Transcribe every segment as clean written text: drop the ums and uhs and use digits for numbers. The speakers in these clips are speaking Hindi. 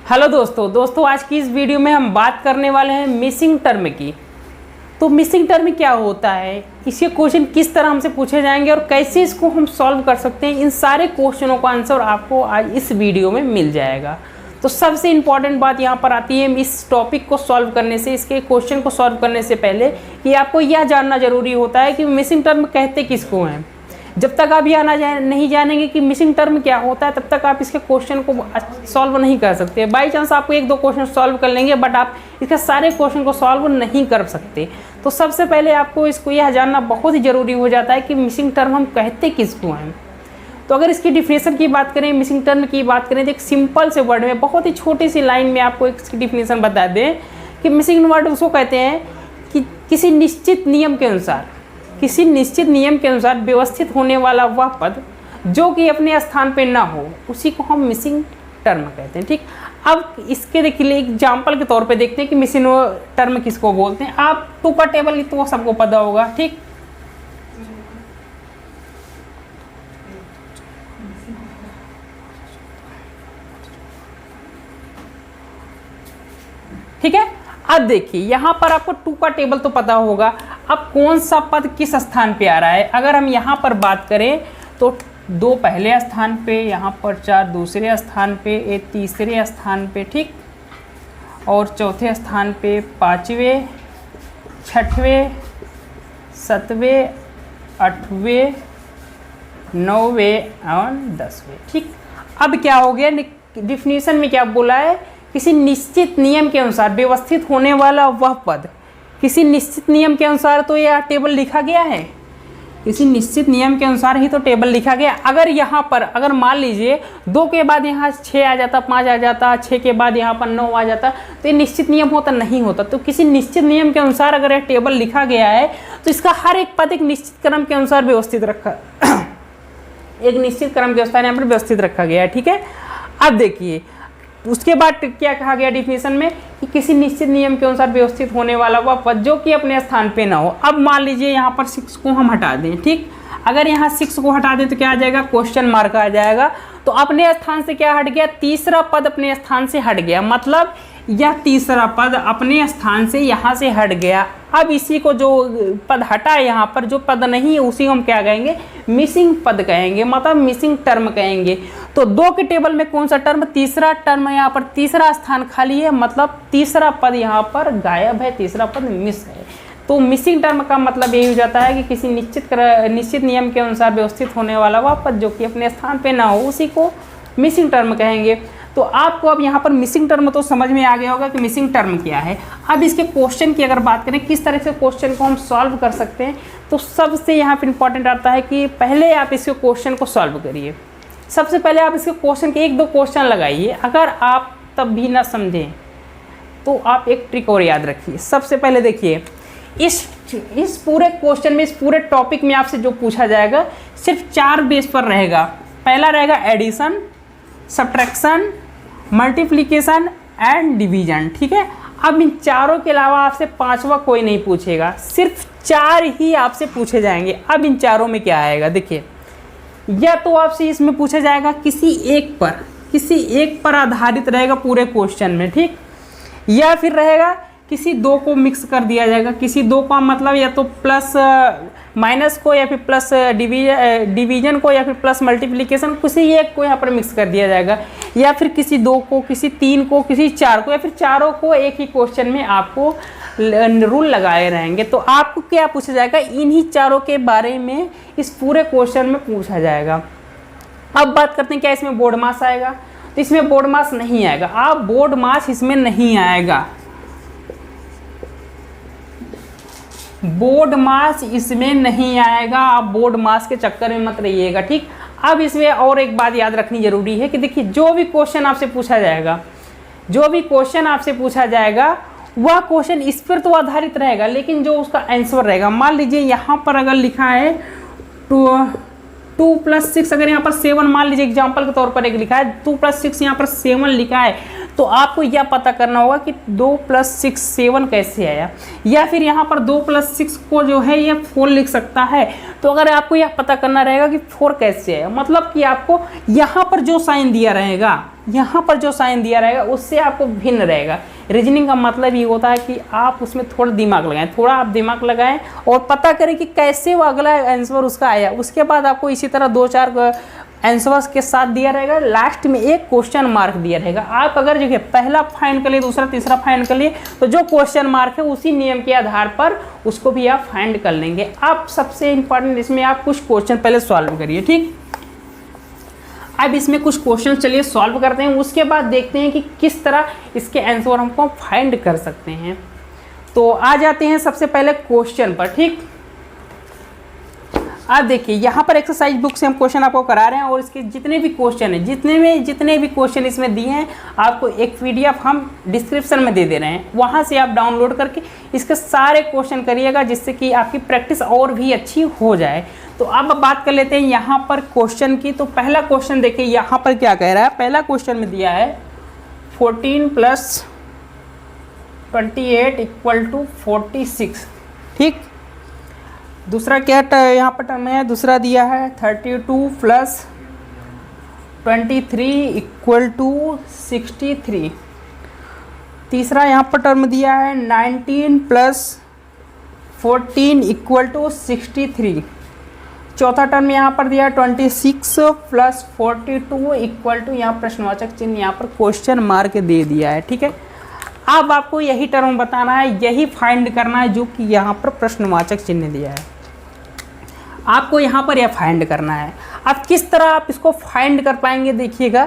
हेलो दोस्तों आज की इस वीडियो में हम बात करने वाले हैं मिसिंग टर्म की। तो मिसिंग टर्म क्या होता है, इसके क्वेश्चन किस तरह हमसे पूछे जाएंगे और कैसे इसको हम सॉल्व कर सकते हैं, इन सारे क्वेश्चनों का आंसर आपको आज इस वीडियो में मिल जाएगा। तो सबसे इम्पॉर्टेंट बात यहाँ पर आती है इस टॉपिक को सॉल्व करने से, इसके क्वेश्चन को सॉल्व करने से पहले कि आपको यह जानना जरूरी होता है कि मिसिंग टर्म कहते किसको हैं। जब तक आप यह नहीं जानेंगे कि मिसिंग टर्म क्या होता है, तब तक आप इसके क्वेश्चन को सॉल्व नहीं कर सकते। बाई चांस आपको एक दो क्वेश्चन सॉल्व कर लेंगे, बट आप इसके सारे क्वेश्चन को सॉल्व नहीं कर सकते। तो सबसे पहले आपको इसको यह जानना बहुत ही ज़रूरी हो जाता है कि मिसिंग टर्म हम कहते किसको हैं। तो अगर इसकी डिफिनेशन की बात करें, मिसिंग टर्म की बात करें, तो एक सिंपल से वर्ड में, बहुत ही छोटी सी लाइन में आपको इसकी डिफिनेशन बता दें कि मिसिंग वर्ड उसको कहते हैं कि किसी निश्चित नियम के अनुसार व्यवस्थित होने वाला वह पद जो कि अपने स्थान पे ना हो, उसी को हम मिसिंग टर्म कहते हैं। ठीक, अब इसके देखिए एग्जाम्पल के तौर पे देखते हैं कि मिसिंग टर्म किसको बोलते हैं। आप टू का टेबल तो वो सबको पता होगा। ठीक, ठीक है। अब देखिए यहाँ पर आपको टू का टेबल तो पता होगा, अब कौन सा पद किस स्थान पे आ रहा है। अगर हम यहाँ पर बात करें तो 2 पहले स्थान पे, यहाँ पर 4 दूसरे स्थान पे, 1 तीसरे स्थान पे, ठीक, और चौथे स्थान पे 5वें, 6वें, 7वें, 8वें, 9वें और 10वें। ठीक, अब क्या हो गया, डिफिनीशन में क्या बोला है, किसी निश्चित नियम के अनुसार व्यवस्थित होने वाला वह पद। किसी निश्चित नियम के अनुसार तो यह टेबल लिखा गया है, किसी निश्चित नियम के अनुसार ही तो टेबल लिखा गया। अगर यहाँ पर अगर मान लीजिए 2 के बाद यहाँ 6 आ जाता, 5 आ जाता, 6 के बाद यहाँ पर 9 आ जाता, तो ये निश्चित नियम होता नहीं होता। तो किसी निश्चित नियम के अनुसार अगर यह टेबल लिखा गया है तो इसका हर एक पद एक निश्चित क्रम के अनुसार व्यवस्थित रखा एक निश्चित क्रम के अनुसार यहाँ पर व्यवस्थित रखा गया है। ठीक है, अब देखिए उसके बाद क्या कहा गया डिफिनेशन में कि किसी निश्चित नियम के अनुसार व्यवस्थित होने वाला वह पद जो कि अपने स्थान पे ना हो। अब मान लीजिए यहाँ पर 6 को हम हटा दें। ठीक, अगर यहाँ 6 को हटा दें तो क्या आ जाएगा, क्वेश्चन मार्क आ जाएगा। तो अपने स्थान से क्या हट गया, तीसरा पद अपने स्थान से हट गया, मतलब यह तीसरा पद अपने स्थान से यहाँ से हट गया। अब इसी को जो पद हटा है यहाँ पर, जो पद नहीं है, उसी को हम क्या कहेंगे, मिसिंग पद कहेंगे, मतलब मिसिंग टर्म कहेंगे। तो 2 के टेबल में कौन सा टर्म, तीसरा टर्म, यहाँ पर तीसरा स्थान खाली है, मतलब तीसरा पद यहाँ पर गायब है, तीसरा पद मिस है। तो मिसिंग टर्म का मतलब यही हो जाता है कि किसी निश्चित नियम के अनुसार व्यवस्थित होने वाला वह पद जो कि अपने स्थान पे ना हो, उसी को मिसिंग टर्म कहेंगे। तो आपको अब यहाँ पर मिसिंग टर्म तो समझ में आ गया होगा कि मिसिंग टर्म क्या है। अब इसके क्वेश्चन की अगर बात करें, किस तरह से क्वेश्चन को हम सॉल्व कर सकते हैं, तो सबसे यहाँ पर इंपॉर्टेंट आता है कि पहले आप इसके क्वेश्चन को सॉल्व करिए। सबसे पहले आप इसके क्वेश्चन के 1-2 क्वेश्चन लगाइए। अगर आप तब भी ना समझें तो आप एक ट्रिक और याद रखिए। सबसे पहले देखिए इस पूरे क्वेश्चन में, इस पूरे टॉपिक में आपसे जो पूछा जाएगा सिर्फ 4 बेस पर रहेगा। पहला रहेगा addition, subtraction, multiplication and division. ठीक है, अब इन चारों के अलावा आपसे 5वां कोई नहीं पूछेगा, सिर्फ 4 ही आपसे पूछे जाएंगे। अब इन चारों में क्या आएगा, देखिए, या तो आपसे इसमें पूछा जाएगा किसी एक पर आधारित रहेगा पूरे क्वेश्चन में, ठीक, या फिर रहेगा किसी 2 को मिक्स कर दिया जाएगा। किसी 2 का मतलब या तो प्लस माइनस को, या फिर प्लस डिवीजन को, या फिर प्लस मल्टीप्लिकेशन, किसी एक को यहाँ पर मिक्स कर दिया जाएगा, या फिर किसी 2 को, किसी 3 को, किसी 4 को, या फिर चारों को एक ही क्वेश्चन में आपको रूल लगाए रहेंगे। तो आपको क्या पूछा जाएगा, इन्हीं चारों के बारे में इस पूरे क्वेश्चन में पूछा जाएगा। अब बात करते हैं क्या इसमें बोर्ड मास आएगा, तो इसमें बोर्ड मास नहीं आएगा। आप बोर्ड मास इसमें नहीं आएगा, बोर्ड मास इसमें नहीं आएगा। आप बोर्ड मास के चक्कर में मत रहिएगा। ठीक, अब इसमें और एक बात याद रखनी जरूरी है कि देखिए जो भी क्वेश्चन आपसे पूछा जाएगा वह क्वेश्चन इस पर तो आधारित रहेगा, लेकिन जो उसका आंसर रहेगा, मान लीजिए यहाँ पर अगर लिखा है 2 + 6, अगर यहाँ पर 7, मान लीजिए एग्जाम्पल के तौर पर एक लिखा है 2 + 6, यहाँ पर 7 लिखा है, तो आपको यह पता करना होगा कि 2 + 6 7 कैसे आया, या फिर यहाँ पर 2 + 6 को जो है ये 4 लिख सकता है। तो अगर आपको यह पता करना रहेगा कि 4 कैसे आया, मतलब कि आपको यहाँ पर जो साइन दिया रहेगा, यहाँ पर जो साइन दिया रहेगा उससे आपको भिन्न रहेगा। रीजनिंग का मतलब ये होता है कि आप उसमें थोड़ा दिमाग लगाएं, थोड़ा आप दिमाग लगाएं और पता करें कि कैसे वो अगला आंसर उसका आया। उसके बाद आपको इसी तरह 2-4 आंसर्स के साथ दिया रहेगा, लास्ट में एक क्वेश्चन मार्क दिया रहेगा। आप अगर जो है पहला फाइंड कर लिए, दूसरा तीसरा फाइंड कर लिए, तो जो क्वेश्चन मार्क है उसी नियम के आधार पर उसको भी आप फाइंड कर लेंगे। आप सबसे इंपॉर्टेंट इसमें आप कुछ क्वेश्चन पहले सॉल्व करिए, ठीक। अब इसमें कुछ क्वेश्चन चलिए सॉल्व करते हैं, उसके बाद देखते हैं कि किस तरह इसके आंसर हमको फाइंड कर सकते हैं। तो आ जाते हैं सबसे पहले क्वेश्चन पर, ठीक। अब देखिए यहाँ पर एक्सरसाइज बुक से हम क्वेश्चन आपको करा रहे हैं और इसके जितने भी क्वेश्चन हैं, जितने भी क्वेश्चन इसमें दिए हैं, आपको एक PDF हम डिस्क्रिप्शन में दे दे रहे हैं, वहाँ से आप डाउनलोड करके इसके सारे क्वेश्चन करिएगा, जिससे कि आपकी प्रैक्टिस और भी अच्छी हो जाए। तो अब बात कर लेते हैं यहाँ पर क्वेश्चन की। तो पहला क्वेश्चन देखिए यहाँ पर क्या कह रहा है। पहला क्वेश्चन में दिया है 14 + 28 = 46, ठीक। दूसरा क्या यहाँ पर टर्म है, दूसरा दिया है 32 + 23 = 63। तीसरा यहाँ पर टर्म दिया है 19 + 14 = 63। चौथा टर्म यहाँ पर दिया 26 + 42 यहाँ प्रश्नवाचक चिन्ह, यहाँ पर क्वेश्चन मार्क दे दिया है, ठीक है। अब आपको यही टर्म बताना है, यही फाइंड करना है जो कि यहाँ पर प्रश्नवाचक चिन्ह दिया है, आपको यहाँ पर यह फाइंड करना है। अब किस तरह आप इसको फाइंड कर पाएंगे देखिएगा।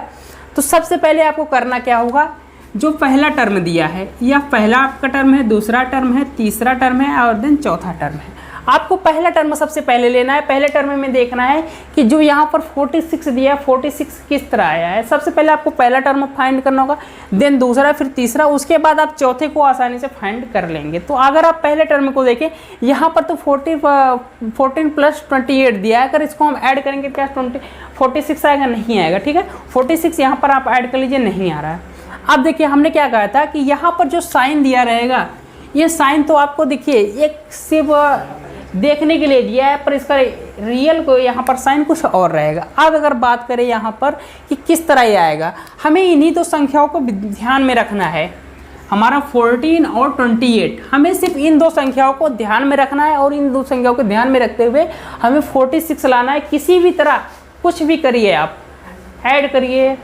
तो सबसे पहले आपको करना क्या होगा, जो पहला टर्म दिया है, यह पहला आपका टर्म है, दूसरा टर्म है, तीसरा टर्म है और देन चौथा टर्म है। आपको पहला टर्म सबसे पहले लेना है। पहले टर्म में देखना है कि जो यहाँ पर 46 दिया है, 46 किस तरह आया है। सबसे पहले आपको पहला टर्म फाइंड करना होगा, देन दूसरा, फिर तीसरा, उसके बाद आप चौथे को आसानी से फाइंड कर लेंगे। तो अगर आप पहले टर्म को देखें, यहाँ पर तो 14 + 28 दिया है, अगर इसको हम ऐड करेंगे क्या 46 आएगा? नहीं आएगा, ठीक है। 46 यहाँ पर आप ऐड कर लीजिए, नहीं आ रहा है। अब देखिए हमने क्या कहा था कि यहाँ पर जो साइन दिया रहेगा, ये साइन तो आपको देखिए एक सिर्फ देखने के लिए दिया है, पर इसका रियल को यहाँ पर साइन कुछ और रहेगा। अब अगर बात करें यहाँ पर कि किस तरह ये आएगा, हमें इन्हीं दो संख्याओं को ध्यान में रखना है। हमारा 14 और 28, हमें सिर्फ इन दो संख्याओं को ध्यान में रखना है और इन दो संख्याओं को ध्यान में रखते हुए हमें 46 लाना है। किसी भी तरह कुछ भी करिए, आप ऐड करिए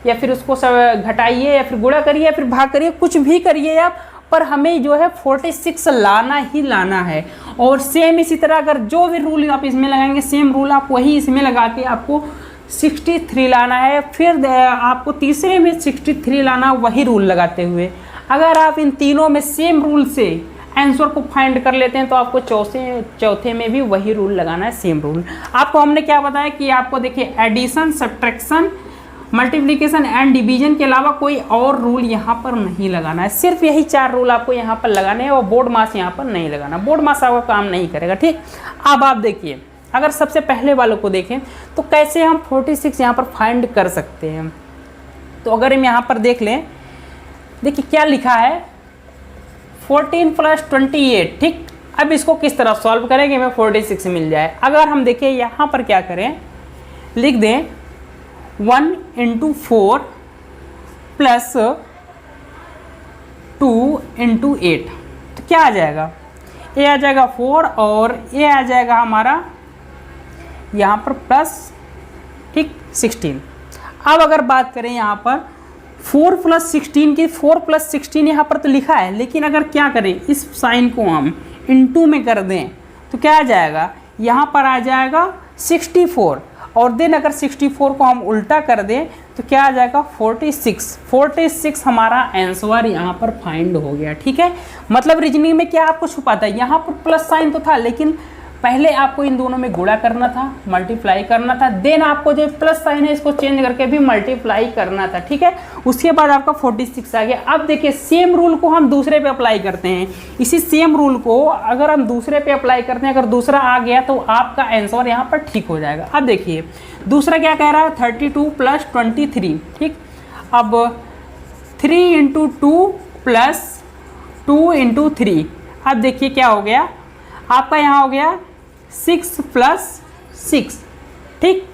या फिर उसको सब घटाइए या फिर गुणा करिए या फिर भाग करिए, कुछ भी करिए आप, पर हमें जो है 46 लाना ही लाना है। और सेम इसी तरह अगर जो भी रूल आप इसमें लगाएंगे, सेम रूल आप वही इसमें लगा के आपको 63 लाना है। फिर आपको तीसरे में 63 लाना, वही रूल लगाते हुए। अगर आप इन तीनों में सेम रूल से आंसर को फाइंड कर लेते हैं तो आपको चौथे में भी वही रूल लगाना है, सेम रूल। आपको हमने क्या बताया कि आपको देखिए addition, subtraction, multiplication and division के अलावा कोई और रूल यहाँ पर नहीं लगाना है। सिर्फ यही 4 रूल आपको यहाँ पर लगाने हैं और बोर्ड मास यहाँ पर नहीं लगाना। बोर्ड मास आपका काम नहीं करेगा, ठीक। अब आप देखिए, अगर सबसे पहले वालों को देखें तो कैसे हम 46 यहाँ पर फाइंड कर सकते हैं। तो अगर हम यहाँ पर देख लें, देखिए क्या लिखा है 14 + 28, ठीक। अब इसको किस तरह सॉल्व करेंगे हमें 46 मिल जाए। अगर हम देखें यहाँ पर क्या करें, लिख दें 1 × 4 + 2 × 8, तो क्या आ जाएगा? ये आ जाएगा 4 और ये आ जाएगा हमारा यहाँ पर प्लस, ठीक, 16। अब अगर बात करें यहाँ पर 4 + 16 की, 4 + 16 यहाँ पर तो लिखा है, लेकिन अगर क्या करें इस साइन को हम इनटू में कर दें तो क्या आ जाएगा? यहाँ पर आ जाएगा 64 और देन अगर 64 को हम उल्टा कर दें तो क्या आ जाएगा 46 हमारा आंसर यहाँ पर फाइंड हो गया, ठीक है। मतलब रीजनिंग में क्या आपको छुपा था, यहाँ पर प्लस साइन तो था लेकिन पहले आपको इन दोनों में गुणा करना था, मल्टीप्लाई करना था, देन आपको जो प्लस साइन है इसको चेंज करके भी मल्टीप्लाई करना था, ठीक है। उसके बाद आपका 46 आ गया। अब देखिए सेम रूल को हम दूसरे पे अप्लाई करते हैं। इसी सेम रूल को अगर हम दूसरे पे अप्लाई करते हैं, अगर दूसरा आ गया तो आपका आंसर यहाँ पर ठीक हो जाएगा। अब देखिए दूसरा क्या कह रहा है 32 + 23, ठीक। अब 3 इंटू 2 प्लस 2 इंटू 3। अब देखिए क्या हो गया आपका, यहाँ हो गया 6 प्लस 6, ठीक।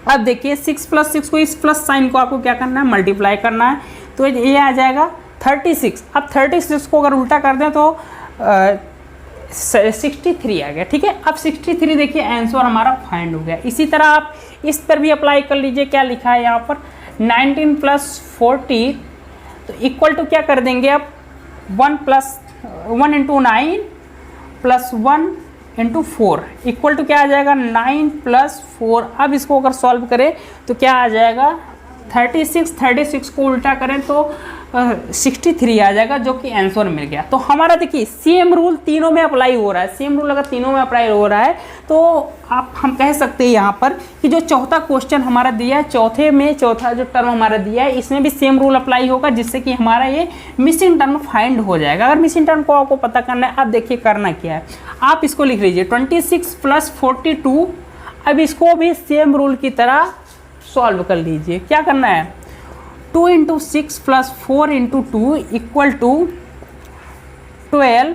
अब देखिए 6 प्लस 6 को, इस प्लस साइन को आपको क्या करना है, मल्टीप्लाई करना है, तो ये आ जाएगा 36। अब 36 को अगर उल्टा कर दें तो 63 आ गया, ठीक है। अब 63 देखिए आंसर हमारा फाइंड हो गया। इसी तरह आप इस पर भी अप्लाई कर लीजिए। क्या लिखा है यहाँ पर, 19 प्लस 40 तो इक्वल टू क्या कर देंगे आप, 1 into 9 plus 1 into 4 equal to क्या आ जाएगा, 9 प्लस 4। अब इसको अगर सॉल्व करें तो क्या आ जाएगा, 36 को उल्टा करें तो 63 आ जाएगा, जो कि आंसर मिल गया। तो हमारा देखिए सेम रूल तीनों में अप्लाई हो रहा है। सेम रूल अगर तीनों में अप्लाई हो रहा है तो हम कह सकते हैं यहाँ पर कि जो चौथा क्वेश्चन हमारा दिया है, चौथा जो टर्म हमारा दिया है, इसमें भी सेम रूल अप्लाई होगा, जिससे कि हमारा ये मिसिंग टर्म फाइंड हो जाएगा। अगर मिसिंग टर्म को आपको पता करना है, अब देखिए करना क्या है, आप इसको लिख लीजिए 26 प्लस 42। अब इसको भी सेम रूल की तरह सॉल्व कर लीजिए। क्या करना है, 2 into 6 plus 4 into 2 equal to 12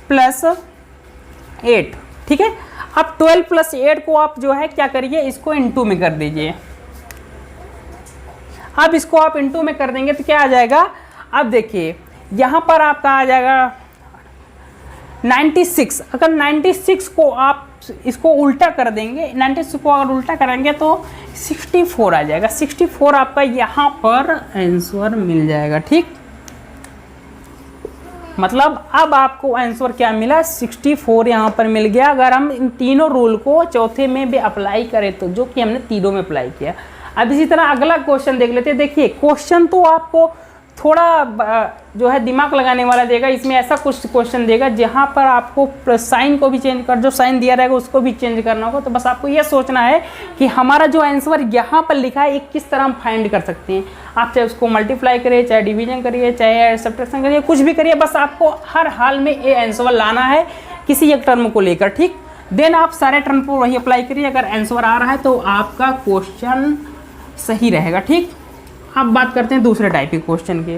plus 8, ठीक है। अब 12 प्लस 8 को आप जो है क्या करिए, इसको इंटू में कर दीजिए। अब इसको आप इंटू में कर देंगे तो क्या आ जाएगा, अब देखिए यहाँ पर आपका आ जाएगा 96। अगर 96 को आप इसको उल्टा कर देंगे, 96 को अगर उल्टा करेंगे तो 64 आ जाएगा। 64 आपका यहाँ पर आंसर मिल जाएगा, ठीक। मतलब अब आपको आंसर क्या मिला, 64 यहाँ पर मिल गया। अगर हम इन तीनों रूल को चौथे में भी अप्लाई करें तो, जो कि हमने तीनों में अप्लाई किया। अब इसी तरह अगला क्वेश्चन देख लेते हैं। देखिए क्वेश्चन तो आपको थोड़ा जो है दिमाग लगाने वाला देगा। इसमें ऐसा कुछ क्वेश्चन देगा जहाँ पर आपको साइन को भी चेंज कर, जो साइन दिया रहेगा उसको भी चेंज करना होगा। तो बस आपको ये सोचना है कि हमारा जो आंसर यहाँ पर लिखा है, एक किस तरह हम फाइंड कर सकते हैं। आप चाहे उसको मल्टीप्लाई करिए, चाहे डिवीजन करिए, चाहे सब्ट्रैक्शन करिए, कुछ भी करिए, बस आपको हर हाल में ये आंसर लाना है किसी एक टर्म को लेकर, ठीक। देन आप सारे टर्म पर वही अप्लाई करिए। अगर आंसर आ रहा है तो आपका क्वेश्चन सही रहेगा, ठीक। अब बात करते हैं दूसरे टाइप के क्वेश्चन के।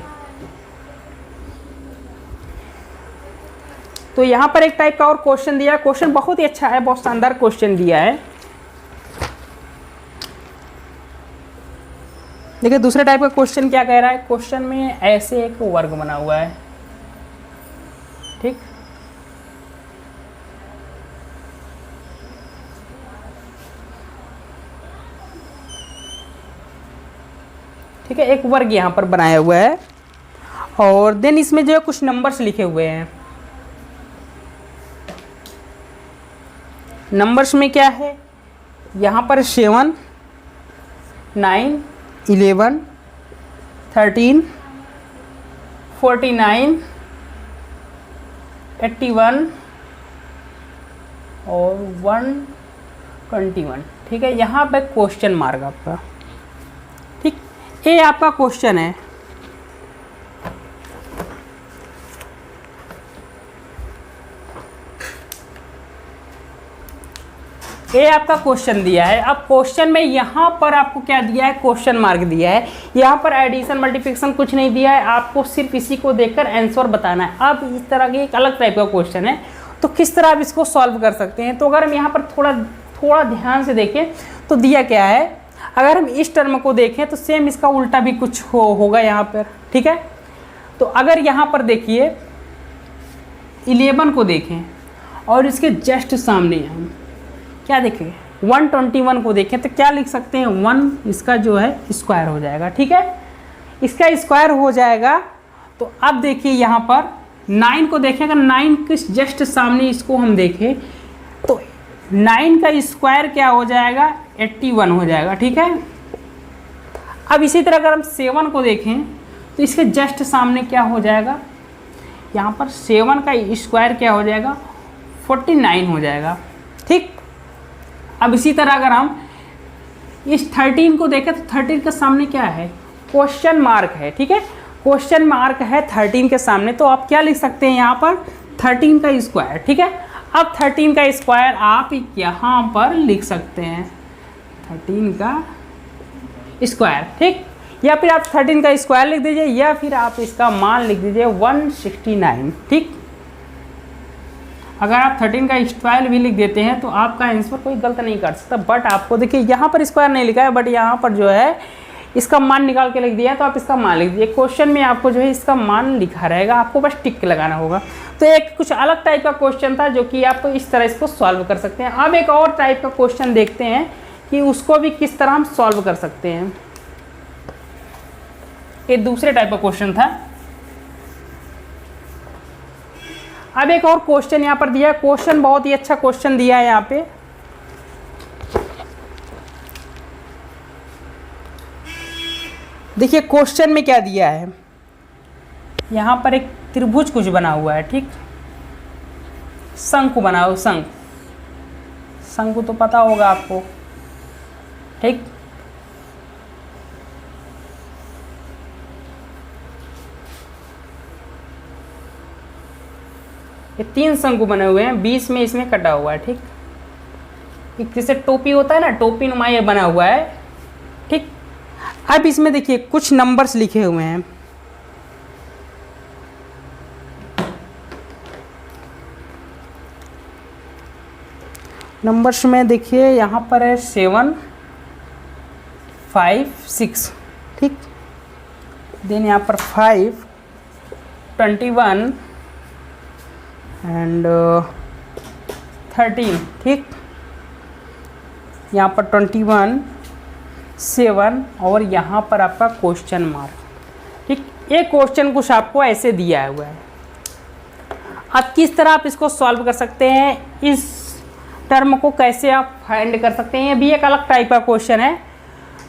तो यहाँ पर एक टाइप का और क्वेश्चन दिया है। क्वेश्चन बहुत ही अच्छा है, बहुत शानदार क्वेश्चन दिया है। देखिए दूसरे टाइप का क्वेश्चन क्या कह रहा है। क्वेश्चन में ऐसे एक वर्ग बना हुआ है, ठीक। ठीक है, एक वर्ग यहाँ पर बनाया हुआ है और देन इसमें जो है कुछ नंबर्स लिखे हुए हैं। नंबर्स में क्या है, यहाँ पर 7, 9, 11, 13, 49, 81 और 121, ठीक है। यहाँ पे क्वेश्चन मार्क आपका, ठीक। ये आपका क्वेश्चन है। ये आपका क्वेश्चन दिया है। अब क्वेश्चन में यहाँ पर आपको क्या दिया है, क्वेश्चन मार्क दिया है। यहाँ पर एडिशन मल्टीप्लिकेशन कुछ नहीं दिया है, आपको सिर्फ इसी को देखकर आंसर बताना है। अब इस तरह की एक अलग टाइप का क्वेश्चन है, तो किस तरह आप इसको सॉल्व कर सकते हैं। तो अगर हम यहाँ पर थोड़ा ध्यान से देखें तो दिया क्या है, अगर हम इस टर्म को देखें तो सेम इसका उल्टा भी कुछ होगा यहाँ पर, ठीक है। तो अगर यहाँ पर देखिए 11 को देखें और इसके जस्ट सामने हम क्या देखें, 121 को देखें तो क्या लिख सकते हैं, 1 इसका जो है स्क्वायर हो जाएगा, ठीक है। इसका स्क्वायर हो जाएगा। तो अब देखिए यहाँ पर 9 को देखें, अगर 9 के जस्ट सामने इसको हम देखें तो 9 का स्क्वायर क्या हो जाएगा, 81 हो जाएगा, ठीक है। अब इसी तरह अगर हम 7 को देखें तो इसके जस्ट सामने क्या हो जाएगा, यहाँ पर 7 का स्क्वायर क्या हो जाएगा, 49 हो जाएगा, ठीक। अब इसी तरह अगर हम इस 13 को देखें तो 13 के सामने क्या है, क्वेश्चन मार्क है, ठीक है। क्वेश्चन मार्क है 13 के सामने, तो आप क्या लिख सकते हैं यहाँ पर 13 का स्क्वायर, ठीक है। अब 13 का स्क्वायर आप यहाँ पर लिख सकते हैं 13 का स्क्वायर, ठीक। या फिर आप 13 का स्क्वायर लिख दीजिए या फिर आप इसका मान लिख दीजिए 169। ठीक, अगर आप 13 का स्क्वायर भी लिख देते हैं तो आपका आंसर कोई गलत नहीं कर सकता। बट आपको देखिए यहाँ पर स्क्वायर नहीं लिखा है, बट यहाँ पर जो है इसका मान निकाल के लिख दिया है, तो आप इसका मान लिख दीजिए। क्वेश्चन में आपको जो है इसका मान लिखा रहेगा, आपको बस टिक लगाना होगा। तो एक कुछ अलग टाइप का क्वेश्चन था जो कि आप इस तरह इसको सॉल्व कर सकते हैं। अब एक और टाइप का क्वेश्चन देखते हैं कि उसको भी किस तरह हम सॉल्व कर सकते हैं। ये दूसरे टाइप का क्वेश्चन था। अब एक और क्वेश्चन यहाँ पर दिया है। क्वेश्चन बहुत ही अच्छा क्वेश्चन दिया है यहाँ पे। देखिए क्वेश्चन में क्या दिया है, यहाँ पर एक त्रिभुज कुछ बना हुआ है। ठीक, शंकु बना हुआ, शंकु तो पता होगा आपको। ठीक, ये 3 शंकु बने हुए हैं, बीच में इसमें कटा हुआ है। ठीक, जैसे टोपी होता है ना, टोपी नुमा ये बना हुआ है। ठीक, अब इसमें देखिए कुछ नंबर्स लिखे हुए हैं। नंबर्स में देखिए यहाँ पर है 7, 5, 6। ठीक, देन यहाँ पर 5, 21 एंड 13। ठीक, यहाँ पर 21, 7 और यहाँ पर आपका क्वेश्चन मार्क। ठीक, ये क्वेश्चन कुछ आपको ऐसे दिया हुआ है। अब किस तरह आप इसको सॉल्व कर सकते हैं, इस टर्म को कैसे आप फाइंड कर सकते हैं, ये भी एक अलग टाइप का क्वेश्चन है।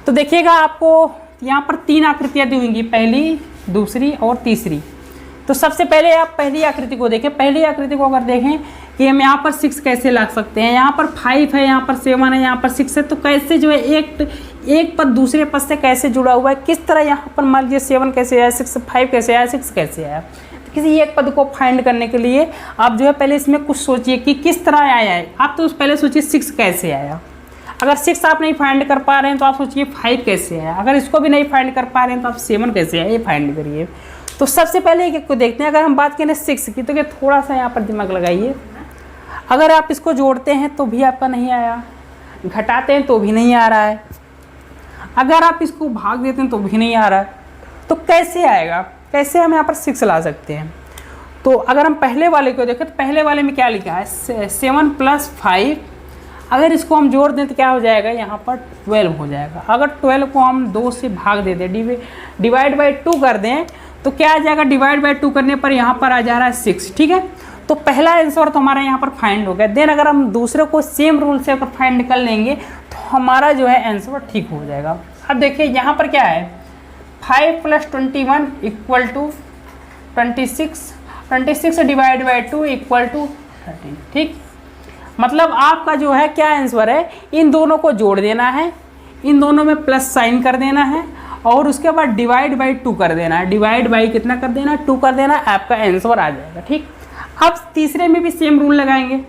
तो देखिएगा आपको यहाँ पर 3 आकृतियाँ दी होंगी, पहली, दूसरी और तीसरी। तो सबसे पहले आप पहली आकृति को देखें। पहली आकृति को अगर देखें कि हम यहाँ पर 6 कैसे ला सकते हैं, यहाँ पर 5 है, यहाँ पर 7 है, यहाँ पर 6 है, तो कैसे जो है एक पद दूसरे पद से कैसे जुड़ा हुआ है, किस तरह यहाँ पर मान लीजिए 7 कैसे आया, 5 कैसे आया, 6 कैसे आया। तो किसी एक पद को फाइंड करने के लिए आप जो है पहले इसमें कुछ सोचिए कि किस तरह आया है। आप तो पहले सोचिए 6 कैसे आया। अगर 6 आप नहीं फाइंड कर पा रहे हैं तो आप सोचिए 5 कैसे आया। अगर इसको भी नहीं फाइंड कर पा रहे हैं तो आप 7 कैसे आया, ये फाइंड करिए। तो सबसे पहले एक को देखते हैं। अगर हम बात करें 6 की, तो थोड़ा सा यहाँ पर दिमाग लगाइए। अगर आप इसको जोड़ते हैं तो भी आपका नहीं आया, घटाते हैं तो भी नहीं आ रहा है, अगर आप इसको भाग देते हैं तो भी नहीं आ रहा है, तो कैसे आएगा, कैसे हम यहाँ पर 6 ला सकते हैं। तो अगर हम पहले वाले को देखें तो पहले वाले में क्या लिखा है, 7 + 5। अगर इसको हम जोड़ दें तो क्या हो जाएगा, यहाँ पर 12 हो जाएगा। अगर 12 को हम 2 से भाग दे दें, डिवाइड बाई 2 कर दें, तो क्या आ जाएगा, डिवाइड बाई 2 करने पर यहाँ पर आ जा रहा है 6। ठीक है, तो पहला आंसर तो हमारा यहाँ पर फाइंड हो गया। देन अगर हम दूसरे को सेम रूल से अगर फाइंड कर लेंगे तो हमारा जो है आंसर ठीक हो जाएगा। अब देखिए यहाँ पर क्या है, 5 + 21 = 26, 26 डिवाइड बाई 2 = 13। ठीक, मतलब आपका जो है क्या आंसर है, इन दोनों को जोड़ देना है, इन दोनों में प्लस साइन कर देना है और उसके बाद डिवाइड बाई 2 कर देना है। डिवाइड बाई कितना कर देना, 2 कर देना, आपका आंसर आ जाएगा। ठीक, अब तीसरे में भी सेम रूल लगाएंगे।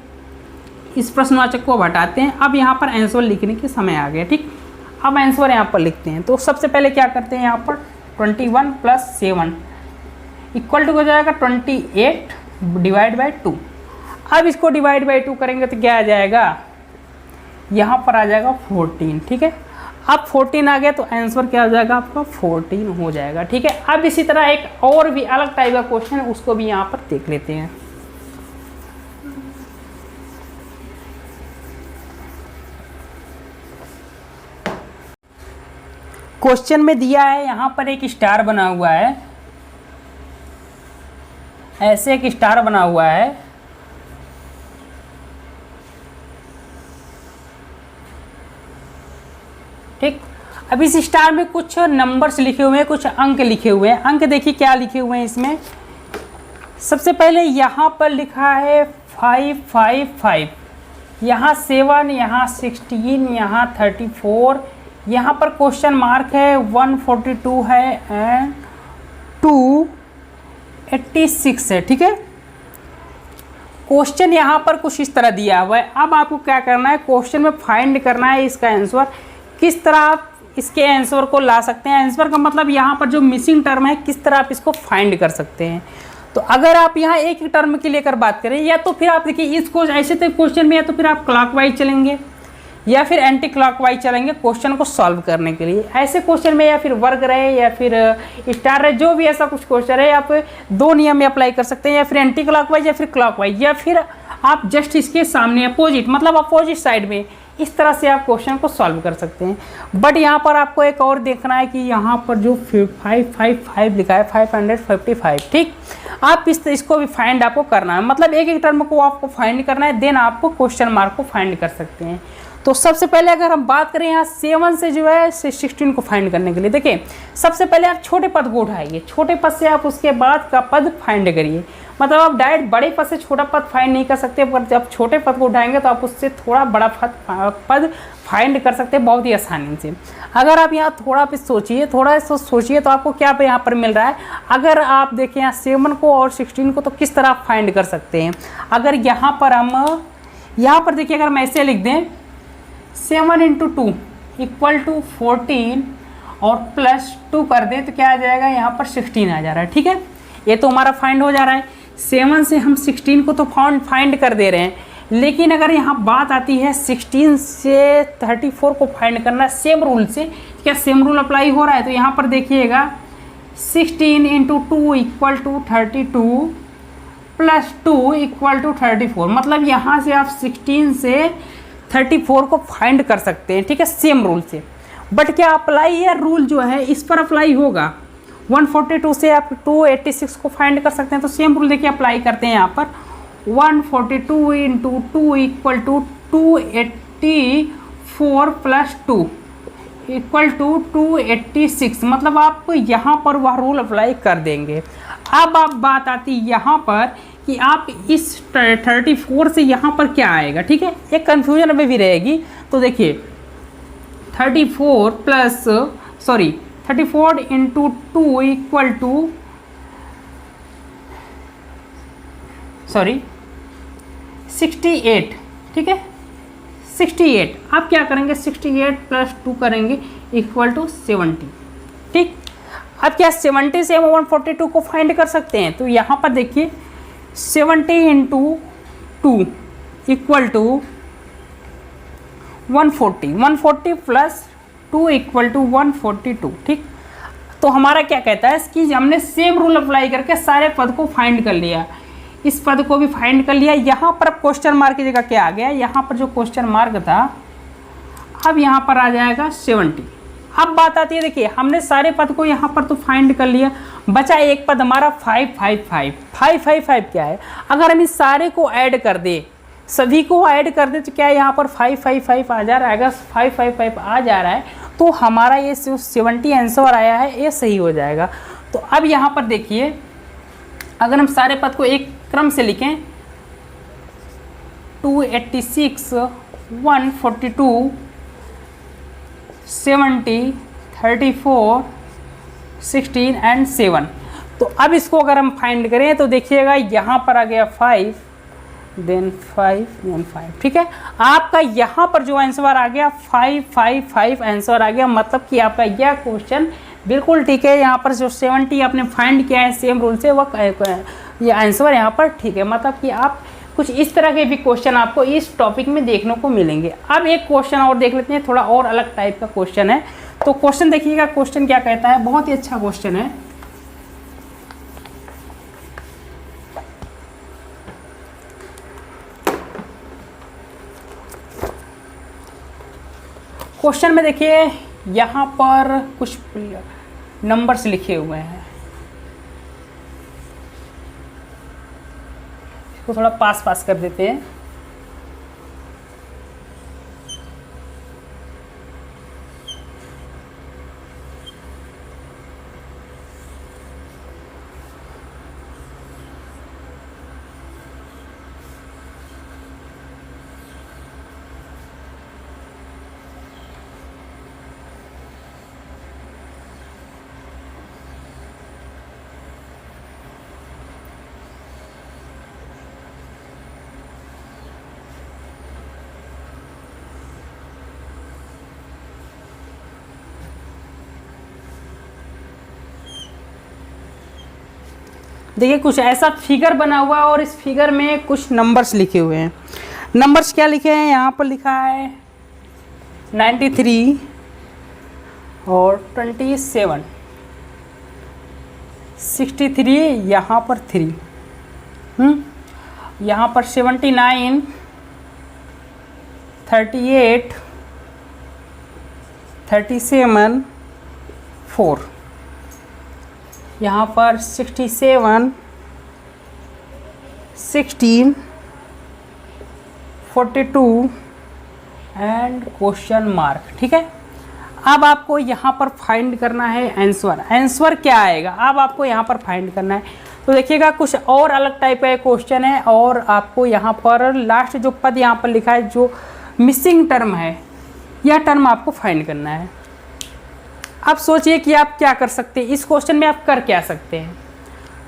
इस प्रश्नवाचक को हटाते हैं। अब यहाँ पर आंसर लिखने के समय आ गया। ठीक, अब आंसर यहाँ पर लिखते हैं। तो सबसे पहले क्या करते हैं, यहाँ पर 21 + 7 = हो जाएगा 28 डिवाइड बाई 2। अब इसको डिवाइड बाई 2 करेंगे तो क्या आ जाएगा, यहाँ पर आ जाएगा 14। ठीक है, अब 14 आ गया तो आंसर क्या हो जाएगा, आपका 14 हो जाएगा। ठीक है, अब इसी तरह एक और भी अलग टाइप का क्वेश्चन है, उसको भी यहाँ पर देख लेते हैं। क्वेश्चन में दिया है यहाँ पर एक स्टार बना हुआ है, ऐसे एक स्टार बना हुआ है। ठीक, अब इस स्टार में कुछ नंबर्स लिखे हुए हैं, कुछ अंक लिखे हुए हैं। अंक देखिए क्या लिखे हुए हैं इसमें। सबसे पहले यहाँ पर लिखा है 555, यहाँ 7, यहाँ 16, यहाँ 34, यहाँ पर क्वेश्चन मार्क है, 142 है एंड 286 है। ठीक है, क्वेश्चन यहाँ पर कुछ इस तरह दिया हुआ है। अब आपको क्या करना है, क्वेश्चन में फाइंड करना है इसका आंसर। किस तरह आप इसके आंसर को ला सकते हैं। आंसर का मतलब यहाँ पर जो मिसिंग टर्म है किस तरह आप इसको फाइंड कर सकते हैं। तो अगर आप यहाँ एक ही टर्म की लेकर बात करें, या तो फिर आप देखिए इसको ऐसे तो क्वेश्चन में या तो फिर आप क्लॉकवाइज चलेंगे या फिर एंटी क्लॉकवाइज चलेंगे क्वेश्चन को सॉल्व करने के लिए। ऐसे क्वेश्चन में या फिर वर्ग रहे या फिर स्टार रहे, जो भी ऐसा कुछ क्वेश्चन है, आप दो नियम में अप्लाई कर सकते हैं, या फिर एंटी क्लॉकवाइज या फिर क्लॉकवाइज, या फिर आप जस्ट इसके सामने अपोजिट, मतलब अपोजिट साइड में, इस तरह से आप क्वेश्चन को सॉल्व कर सकते हैं। बट यहाँ पर आपको एक और देखना है कि यहाँ पर जो 555 लिखा है 555, ठीक, आप इसको भी फाइंड आपको करना है, मतलब एक एक टर्म को आपको फाइंड करना है, देन आपको क्वेश्चन मार्क को फाइंड कर सकते हैं। तो सबसे पहले अगर हम बात करें यहाँ 7 से जो है 16 को फाइंड करने के लिए, देखिए सबसे पहले आप छोटे पद को उठाइए, छोटे पद से आप उसके बाद का पद फाइंड करिए। मतलब आप डायरेक्ट बड़े पद से छोटा पद फाइंड नहीं कर सकते, पर जब छोटे पद को उठाएंगे तो आप उससे थोड़ा बड़ा पद फाइंड कर सकते हैं बहुत ही आसानी से। अगर आप यहाँ थोड़ा पे सोचिए, थोड़ा सा सोचिए तो आपको क्या पे यहाँ पर मिल रहा है। अगर आप देखें यहाँ 7 को और 16 को तो किस तरह आप फाइंड कर सकते हैं। अगर यहाँ पर हम यहाँ पर देखिए, अगर हम ऐसे लिख दें 7 × 2 = 14 और +2 कर दें तो क्या आ जाएगा, यहाँ पर 16 आ जा रहा है। ठीक है, ये तो हमारा फाइंड हो जा रहा है। 7 से हम 16 को तो फाइंड कर दे रहे हैं, लेकिन अगर यहाँ बात आती है 16 से 34 को फाइंड करना सेम रूल से, क्या सेम रूल अप्लाई हो रहा है? तो यहाँ पर देखिएगा 16 × 2 = 32 +2 = 34, मतलब यहाँ से आप 16 से 34 को फाइंड कर सकते हैं। ठीक है, सेम रूल से। बट क्या अप्लाई है रूल जो है इस पर अप्लाई होगा। 142 से आप 286 को फाइंड कर सकते हैं, तो सेम रूल देखिए अप्लाई करते हैं यहाँ पर। 142 × 2 = 284 +2 = 286, मतलब आप यहाँ पर वह रूल अप्लाई कर देंगे। अब आप बात आती यहाँ पर कि आप इस 34 से यहाँ पर क्या आएगा। ठीक है, एक कन्फ्यूजन अभी भी रहेगी। तो देखिए 34 × 2 68। ठीक है, 68 आप क्या करेंगे, 68 + 2 करेंगे = 70। ठीक, अब क्या 70 से हम 142 को फाइंड कर सकते हैं। तो यहाँ पर देखिए 70 × 2 = 140, 140 + 2 = 142। ठीक, तो हमारा क्या कहता है कि हमने सेम रूल अप्लाई करके सारे पद को फाइंड कर लिया, इस पद को भी फाइंड कर लिया। यहाँ पर अब क्वेश्चन मार्क की जगह क्या आ गया, यहाँ पर जो क्वेश्चन मार्क था अब यहाँ पर आ जाएगा 70। अब बात आती है, देखिए हमने सारे पद को यहाँ पर तो फाइंड कर लिया, बचा एक पद हमारा 555 क्या है। अगर हम इस सारे को ऐड कर दे, सभी को ऐड कर दे, तो क्या यहाँ पर 555 आ जा रहा है। अगर 555 आ जा रहा है तो हमारा ये 70 आंसर आया है, ये सही हो जाएगा। तो अब यहाँ पर देखिए, अगर हम सारे पद को एक क्रम से लिखें, 286 142 70 34 16 एंड 7। तो अब इसको अगर हम फाइंड करें तो देखिएगा यहाँ पर आ गया 5 देन 5 देन 5। ठीक है, आपका यहाँ पर जो आंसर आ गया 555 आंसर आ गया, मतलब कि आपका यह क्वेश्चन बिल्कुल ठीक है। यहाँ पर जो 70 आपने फाइंड किया है सेम रूल से, वह ये आंसर यहाँ पर ठीक है। मतलब कि आप कुछ इस तरह के भी क्वेश्चन आपको इस टॉपिक में देखने को मिलेंगे। अब एक क्वेश्चन और देख लेते हैं, थोड़ा और अलग टाइप का क्वेश्चन है। तो क्वेश्चन देखिएगा, क्वेश्चन क्या कहता है, बहुत ही अच्छा क्वेश्चन है। क्वेश्चन में देखिए यहाँ पर कुछ नंबर्स लिखे हुए हैं, इसको थोड़ा पास कर देते हैं। देखिए कुछ ऐसा फिगर बना हुआ है और इस फिगर में कुछ नंबर्स लिखे हुए हैं। नंबर्स क्या लिखे हैं, यहाँ पर लिखा है 93 और 27, 63, यहाँ पर 3, यहाँ पर 79, 38, 37, 4, यहाँ पर 67, 16, 42 एंड क्वेश्चन मार्क। ठीक है, अब आपको यहाँ पर फाइंड करना है आंसर। आंसर क्या आएगा अब आपको यहाँ पर फाइंड करना है। तो देखिएगा कुछ और अलग टाइप का क्वेश्चन है और आपको यहाँ पर लास्ट जो पद यहाँ पर लिखा है जो मिसिंग टर्म है, यह टर्म आपको फाइंड करना है। अब सोचिए कि आप क्या कर सकते हैं, इस क्वेश्चन में आप कर क्या सकते हैं।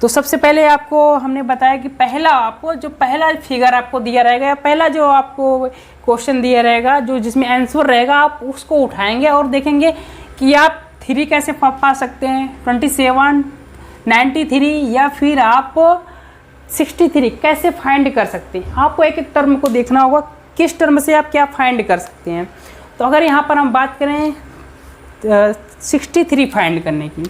तो सबसे पहले आपको हमने बताया कि पहला आपको जो पहला फिगर आपको दिया रहेगा या पहला जो आपको क्वेश्चन दिया रहेगा जो जिसमें आंसर रहेगा, आप उसको उठाएंगे और देखेंगे कि आप 3 कैसे पा सकते हैं, 27, 93 या फिर आप 63 कैसे फाइंड कर सकते हैं। आपको एक एक टर्म को देखना होगा, किस टर्म से आप क्या फाइंड कर सकते हैं। तो अगर यहाँ पर हम बात करें 63 फाइंड करने की,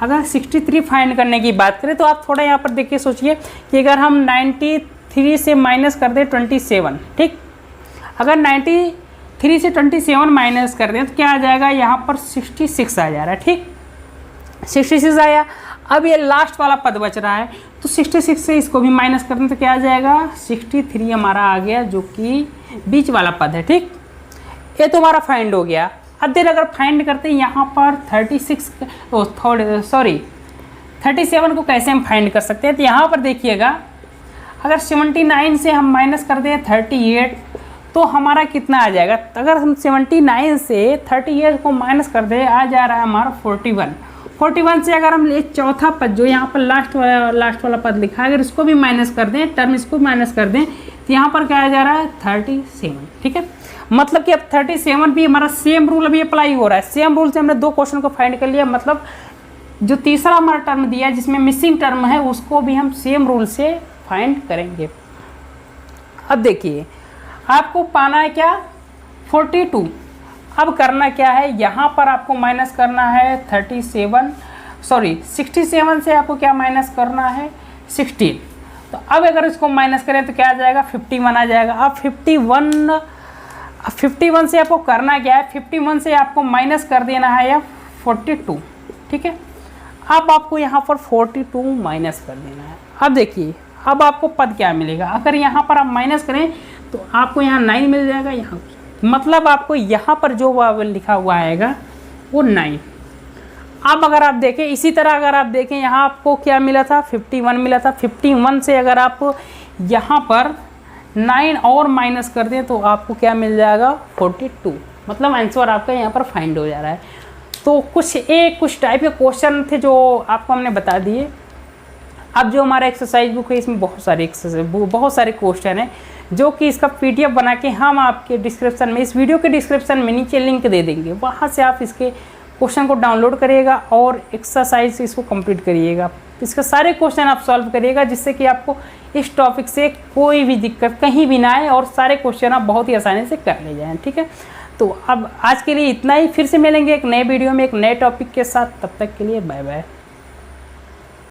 अगर 63 फाइंड करने की बात करें तो आप थोड़ा यहाँ पर देखिए सोचिए कि अगर हम 93 से माइनस कर दें 27, ठीक, अगर 93 से 27 माइनस कर दें तो क्या आ जाएगा, यहाँ पर 66 आ जा रहा है। ठीक, 66 आया। अब ये लास्ट वाला पद बच रहा है तो 66 से इसको भी माइनस कर दें तो क्या आ जाएगा, 63 हमारा आ गया जो कि बीच वाला पद है। ठीक, ये तो हमारा फाइंड हो गया। अब देर अगर फाइंड करते हैं यहाँ पर 37 को कैसे हम फाइंड कर सकते हैं। तो यहाँ पर देखिएगा अगर 79 से हम माइनस कर दें 38 तो हमारा कितना आ जाएगा। अगर हम 79 से 38 को माइनस कर दें आ जा रहा है हमारा 41। 41 से अगर हम ये चौथा पद जो यहाँ पर लास्ट वाला पद लिखा है अगर इसको भी माइनस कर दें, टर्म इसको माइनस कर दें तो यहाँ पर क्या आ जा रहा है 37। ठीक है, मतलब कि अब 37 भी हमारा सेम रूल अभी अप्लाई हो रहा है। सेम रूल से हमने 2 क्वेश्चन को फाइंड कर लिया, मतलब जो तीसरा हमारा टर्म दिया है जिसमें मिसिंग टर्म है उसको भी हम सेम रूल से फाइंड करेंगे। अब देखिए आपको पाना है क्या 42। अब करना क्या है, यहाँ पर आपको माइनस करना है 67 से आपको क्या माइनस करना है 16। तो अब अगर इसको माइनस करें तो क्या आ जाएगा 51 आ जाएगा। अब 51 से आपको करना क्या है, 51 से आपको माइनस कर देना है या 42। ठीक है, अब आपको यहाँ पर 42 माइनस कर देना है। अब देखिए अब आपको पद क्या मिलेगा, अगर यहाँ पर आप माइनस करें तो आपको यहाँ 9 मिल जाएगा, यहाँ मतलब आपको यहाँ पर जो लिखा हुआ आएगा वो 9। अब अगर आप देखें इसी तरह अगर आप देखें यहाँ आपको क्या मिला था 51 मिला था। 51 से अगर आप यहाँ पर 9 और माइनस कर दें तो आपको क्या मिल जाएगा 42। मतलब आंसर आपका यहाँ पर फाइंड हो जा रहा है। तो कुछ टाइप के क्वेश्चन थे जो आपको हमने बता दिए। अब जो हमारा एक्सरसाइज बुक है इसमें बहुत सारे क्वेश्चन हैं जो कि इसका PDF बना के हम आपके डिस्क्रिप्शन में, इस वीडियो के डिस्क्रिप्शन में नीचे लिंक दे देंगे, वहाँ से आप इसके क्वेश्चन को डाउनलोड करिएगा और एक्सरसाइज इसको कंप्लीट करिएगा। इसके सारे क्वेश्चन आप सॉल्व करिएगा जिससे कि आपको इस टॉपिक से कोई भी दिक्कत कहीं भी ना आए और सारे क्वेश्चन आप बहुत ही आसानी से कर ले जाएँ। ठीक है, तो अब आज के लिए इतना ही, फिर से मिलेंगे एक नए वीडियो में एक नए टॉपिक के साथ। तब तक के लिए बाय बाय।